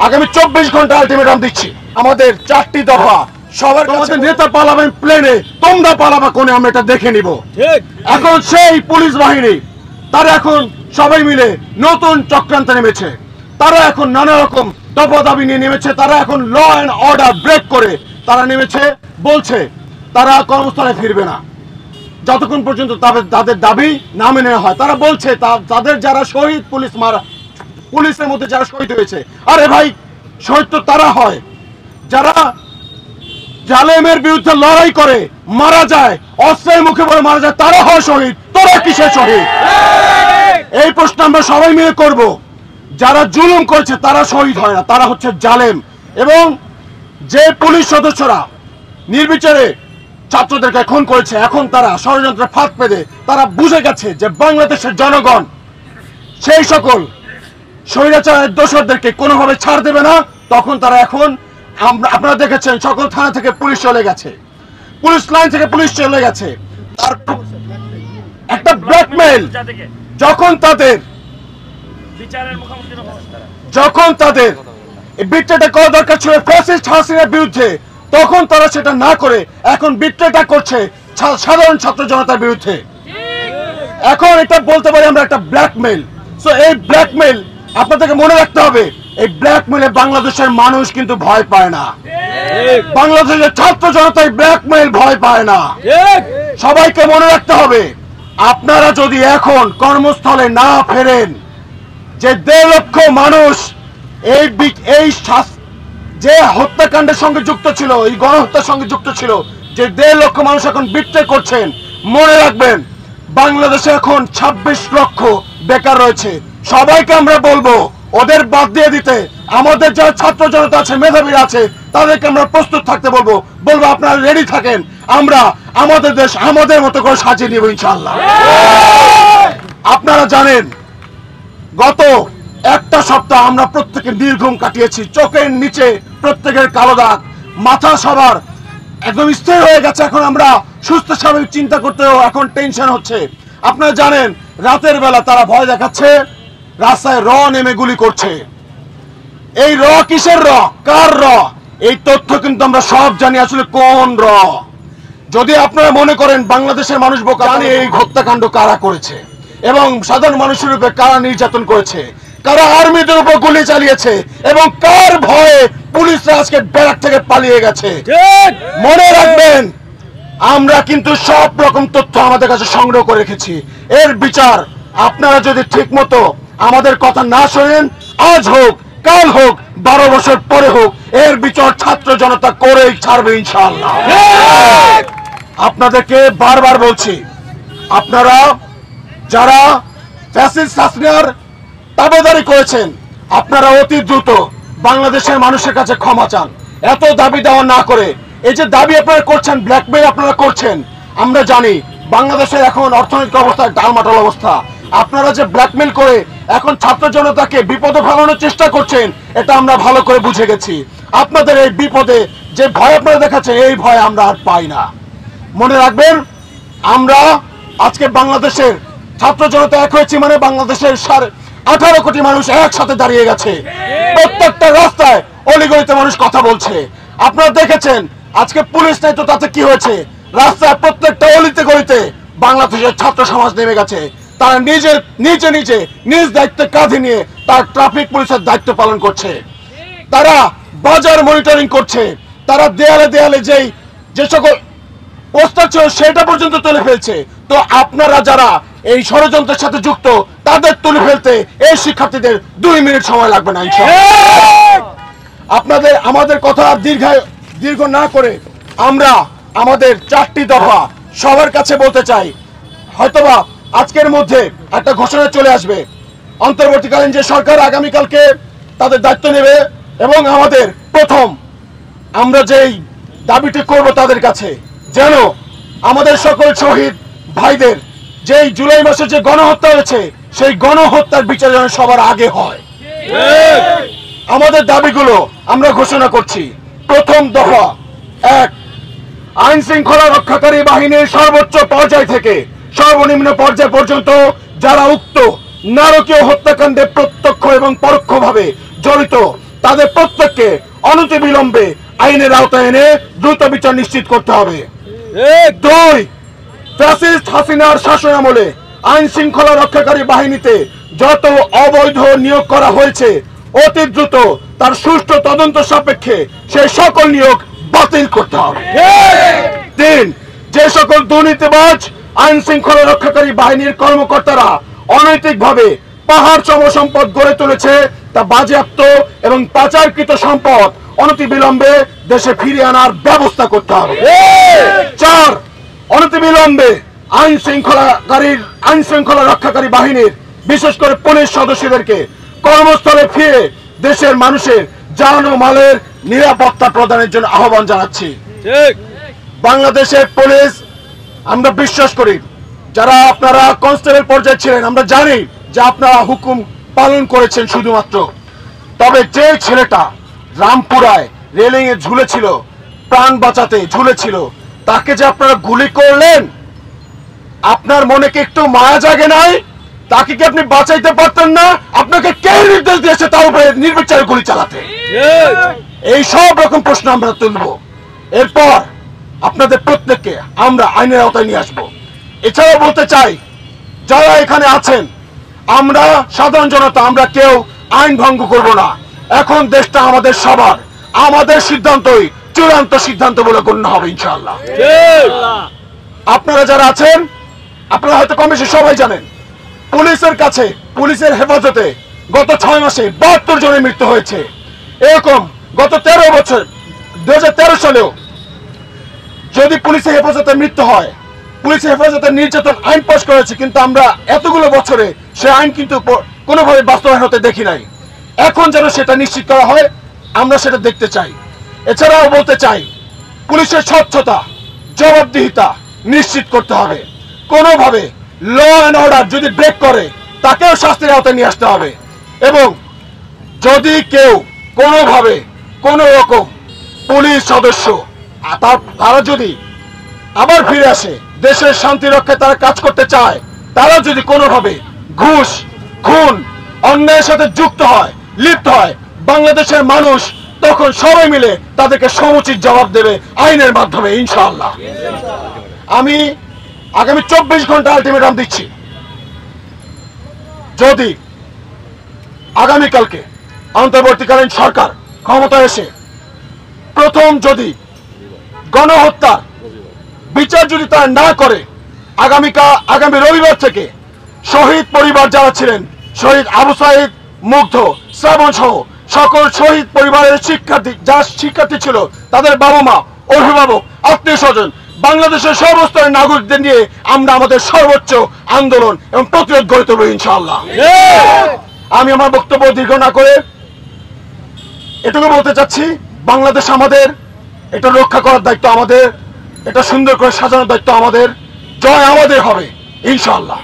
আগামী 24 ঘন্টা আলটিমেটাম দিচ্ছি। আমাদের 4টি দফা, সবার কাছে নেতা পালাবেন প্লেনে, তোমরা পালাবা কোনে, আমরা এটা দেখে নিব। এখন সেই পুলিশ বাহিনী তারা এখন সবাই মিলে নতুন চক্রান্তে নেমেছে। তারা এখন নানা রকম দফা দাবি নিয়ে নেমেছে। তারা এখন ল অ্যান্ড অর্ডার ব্রেক করে তারা নেমেছে, বলছে তারা কর্মস্থলে ফিরবে না যতক্ষণ পর্যন্ত তাদের দাবি না মেনে নেওয়া হয়। তারা বলছে তাদের যারা শহীদ পুলিশের মধ্যে যারা শহীদ হয়েছে, আরে ভাই শহীদ তো তারা হয় যারা জালেমের বিরুদ্ধে লড়াই করে মারা যায়, অস্ত্রের মুখে পড়ে মারা যায়, তারা হয় শহীদ। তোরা কিসের শহীদ? এই প্রশ্ন আমরা সবাই মিলে করব। যারা জুলুম করেছে তারা শহীদ হয় না, তারা হচ্ছে জালেম। এবং যে পুলিশ সদস্যরা নির্বিচারে ছাত্রদেরকে খুন করেছে, এখন তারা ষড়যন্ত্রের ফাঁদ পেতে তারা বুঝে গেছে যে বাংলাদেশের জনগণ সেই সকল স্বৈরাচারের দোষরদেরকে কোনোভাবে ছাড় দেবে না। তখন তারা এখন আপনারা দেখেছেন সকল থানা থেকে পুলিশ চলে গেছে, পুলিশ লাইন থেকে পুলিশ চলে গেছে। তার একটা ব্ল্যাকমেইল, যখন তাদের বিট্রেটা করা দরকার ছিল ফ্যাসিস্ট হাসিনার বিরুদ্ধে, তখন তারা সেটা না করে এখন বিট্রেটা করছে সাধারণ ছাত্র জনতার বিরুদ্ধে। এখন এটা বলতে পারি আমরা একটা ব্ল্যাকমেইল। সো এই ব্ল্যাকমেইল আপনাদেরকে মনে রাখতে হবে, এই ব্ল্যাকমেইলে বাংলাদেশের মানুষ কিন্তু ভয় পায় না, বাংলাদেশের ছাত্র জনতা এই ব্ল্যাকমেইল ভয় পায় না। সবাইকে মনে রাখতে হবে, আপনারা যদি এখন কর্মস্থলে না ফেরেন, যে 1.5 লক্ষ মানুষ এই যে হত্যাকাণ্ডের সঙ্গে যুক্ত ছিল, এই গণহত্যার সঙ্গে যুক্ত ছিল, যে 1.5 লক্ষ মানুষ এখন বিট্রে করছেন, মনে রাখবেন বাংলাদেশে এখন 26 লক্ষ বেকার রয়েছে। সবাইকে আমরা বলবো ওদের বাদ দিয়ে দিতে। আমাদের যারা ছাত্র জনতা আছে, মেধাবীরা আছে, তাদেরকে আমরা প্রস্তুত থাকতে বলবো আপনারা রেডি থাকেন, আমরা আমাদের দেশ আমাদের মতো করে সাজিয়ে নিব ইনশাআল্লাহ। আপনারা জানেন গত একটা সপ্তাহ আমরা প্রত্যেকে নির্ঘুম কাটিয়েছি, চোখের নিচে প্রত্যেকের কালো দাগ, মাথা সবার একদম স্থির হয়ে গেছে। এখন আমরা সুস্থ স্বাভাবিক চিন্তা করতেও এখন টেনশন হচ্ছে। আপনারা জানেন রাতের বেলা তারা ভয় দেখাচ্ছে, রাস্তায় নেমে গুলি করছে। এই কিসের কার এই তথ্য কিন্তু আমরা সব জানি আসলে কোন যদি আপনারা মনে করেন বাংলাদেশের মানুষ বোকা, জানে এই হত্যাকাণ্ড কারা করেছে এবং সাধারণ মানুষের উপর কারা নির্যাতন করেছে, কারা আর্মিদের উপর গুলি চালিয়েছে এবং কার ভয়ে পুলিশরা আজকে ব্যারাক থেকে পালিয়ে গেছে। মনে রাখবেন আমরা কিন্তু সব রকম তথ্য আমাদের কাছে সংগ্রহ করে রেখেছি। এর বিচার আপনারা যদি ঠিক মতো আমাদের কথা না শোনেন, আজ হোক কাল হোক 12 বছর পরে হোক, এর বিচার ছাত্র জনতা করেই ছাড়বে ইনশাআল্লাহ। আপনাদেরকে বারবার বলছি, আপনারা যারা ফ্যাসিস্ট হাসিনার তাবেদারি করেছেন, আপনারা অতি দ্রুত বাংলাদেশের মানুষের কাছে ক্ষমা চান। এত দাবি দেওয়া না করে, এই যে দাবি আপনারা করছেন, ব্ল্যাকমেইল আপনারা করছেন, আমরা জানি বাংলাদেশের এখন অর্থনৈতিক অবস্থা ডালমাটাল অবস্থা। আপনারা যে ব্ল্যাকমেইল করে এখন ছাত্র জনতাকে বিপদে ফেলানোর চেষ্টা করছেন, এটা আমরা ভালো করে বুঝে গেছি। আপনাদের এই বিপদে যে ভয় আপনারা দেখাচ্ছেন, এই ভয় আমরা আর পাই না। মনে রাখবেন আমরা আজকে বাংলাদেশের ছাত্র জনতা এক হয়েছি, মানে বাংলাদেশের 18 কোটি মানুষ একসাথে দাঁড়িয়ে গেছে। প্রত্যেকটা রাস্তায় অলিগলিতে মানুষ কথা বলছে। আপনারা দেখেছেন আজকে পুলিশ নাই তো তাতে কি হয়েছে, রাস্তায় প্রত্যেকটা অলিতে গলিতে বাংলাদেশের ছাত্র সমাজ নেমে গেছে। তারা নিজ দায়িত্বে কাঁধে নিয়ে তার ট্রাফিক পুলিশের দায়িত্ব পালন করছে, তারা বাজার মনিটরিং করছে, তারা দেয়ালে দেয়ালে যে সকল পোস্টার ছিল সেটা পর্যন্ত তুলে ফেলছে। তো আপনারা যারা এই ষড়যন্ত্রের সাথে যুক্ত, তাদের তুলে ফেলতে এই শিক্ষার্থীদের 2 মিনিট সময় লাগবে না ইনশাআল্লাহ। আমাদের কথা দীর্ঘ না করে আমরা আমাদের 4টি দফা সবার কাছে বলতে চাই। হয়তোবা আজকের মধ্যে একটা ঘোষণা চলে আসবে, অন্তর্বর্তীকালীন যে সরকার আগামীকালকে তাদের দায়িত্ব নেবে এবং আমাদের প্রথম আমরা যেই দাবিটি করব তাদের কাছে, যেন আমাদের সকল শহীদ ভাইদের যেই জুলাই মাসে যে গণহত্যা হয়েছে, সেই গণহত্যার বিচার যেন সবার আগে হয়। আমাদের দাবিগুলো আমরা ঘোষণা করছি। প্রথম দফা 1, আইন শৃঙ্খলা রক্ষাকারী বাহিনীর সর্বোচ্চ পর্যায় থেকে সর্বনিম্ন পর্যায় পর্যন্ত যারা উক্ত নারকীয় হত্যাকাণ্ডে প্রত্যক্ষ এবং পরোক্ষভাবে জড়িত, তাদের প্রত্যেককে অনতিবিলম্বে আইনের আওতায় এনে দ্রুত বিচার নিশ্চিত করতে হবে। 2, ফ্যাসিস্ট হাসিনার শাসন আমলে আইন শৃঙ্খলা রক্ষাকারী বাহিনীতে যত অবৈধ নিয়োগ করা হয়েছে অতি দ্রুত তার সুষ্ঠু তদন্ত সাপেক্ষে সেই সকল নিয়োগ বাতিল করতে হবে। 3, যে সকল দুর্নীতিবাজ আইন শৃঙ্খলা রক্ষাকারী বাহিনীর কর্মকর্তারা অনৈতিকভাবে পাহাড় সম সম্পদ গড়ে তুলেছে তা বাজেয়াপ্ত এবং পাচারকৃত সম্পদ অনতিবিলম্বে দেশে ফিরিয়ে আনার ব্যবস্থা করতে হবে। 4, অনতিবিলম্বে আইন শৃঙ্খলা রক্ষাকারী বাহিনীর বিশেষ করে পুলিশ সদস্যদেরকে কর্মস্থলে ফিরে দেশের মানুষের জান ও মালের নিরাপত্তা প্রদানের জন্য আহ্বান জানাচ্ছি। বাংলাদেশের পুলিশ, আমরা বিশ্বাস করি যারা আপনারা কনস্টেবল পর্যায়ে ছিলেন, আমরা জানি যে আপনারা হুকুম পালন করেছেন শুধুমাত্র। তবে যে ছেলেটা রামপুরায় রেলিং এ ঝুলেছিল, প্রাণ বাঁচাতে ঝুলেছিল, তাকে যে আপনারা গুলি করলেন, আপনার মনে কি একটু মায়া জাগে নাই? তাকে কি আপনি বাঁচাইতে পারতেন না? আপনাকে কে নির্দেশ দিয়েছে তার উপরে নির্বিচারে গুলি চালাতে? এই সব রকম প্রশ্ন আমরা তুলব। এরপর আপনাদের প্রত্যেককে আমরা আইনের আওতায় নিয়ে আসবো। এছাড়াও বলতে চাই, যারা এখানে আছেন, আমরা সাধারণ জনতা, আমরা কেউ আইন ভঙ্গ করব না। এখন দেশটা আমাদের সবার, আমাদের সিদ্ধান্তই চূড়ান্ত সিদ্ধান্ত বলে গণ্য হবে ইনশাআল্লাহ। আপনারা যারা আছেন, আপনারা হয়তো কম বেশি সবাই জানেন, পুলিশের কাছে, পুলিশের হেফাজতে গত 6 মাসে 72 জনের মৃত্যু হয়েছে। এরকম গত 13 বছর 2013 সালেও যদি পুলিশের হেফাজতে মৃত্যু হয়, পুলিশের হেফাজতে নির্যাতন আইন পাস করেছে, কিন্তু আমরা এতগুলো বছরে সে আইন কিন্তু কোনোভাবে বাস্তবায়ন হতে দেখি নাই। এখন যেন সেটা নিশ্চিত করা হয়, আমরা সেটা দেখতে চাই। এছাড়াও বলতে চাই, পুলিশের স্বচ্ছতা, জবাবদিহিতা নিশ্চিত করতে হবে। কোনোভাবে ল অ্যান্ড অর্ডার যদি ব্রেক করে তাকেও শাস্তির আওতায় নিয়ে আসতে হবে। এবং যদি কেউ কোনোভাবে কোনো রকম পুলিশ সদস্য তারা যদি আবার ফিরে আসে, দেশের শান্তি রক্ষায় তারা কাজ করতে চায়, তারা যদি কোনোভাবে ঘুষ, খুন, অন্যায়ের সাথে যুক্ত হয়, লিপ্ত হয়, বাংলাদেশের মানুষ তখন সবাই মিলে তাদেরকে সমুচিত জবাব দেবে আইনের মাধ্যমে ইনশাআল্লাহ। আমি আগামী 24 ঘন্টা আলটিমেটাম দিচ্ছি, যদি আগামীকালকে অন্তর্বর্তীকালীন সরকার ক্ষমতায় এসে প্রথম যদি গণহত্যা বিচার যদি তারা না করে, আগামী রবিবার থেকে শহীদ পরিবার যারা ছিলেন, শহীদ আবু সাইদ, মুগ্ধ, শ্রাবণ সহ সকল শহীদ পরিবারের শিক্ষার্থী, যারা শিক্ষার্থী ছিল, তাদের বাবা মা, অভিভাবক, আত্মীয় স্বজন, বাংলাদেশের সর্বস্তরের নাগরিকদের নিয়ে আমরা আমাদের সর্বোচ্চ আন্দোলন এবং প্রতিরোধ গড়ে তুলব ইনশাআল্লাহ। আমি আমার বক্তব্য দীর্ঘ না করে এটুকু বলতে চাচ্ছি, বাংলাদেশ আমাদের, এটা রক্ষা করার দায়িত্ব আমাদের, এটা সুন্দর করে সাজানোর দায়িত্ব আমাদের। জয় আমাদের হবে ইনশাআল্লাহ।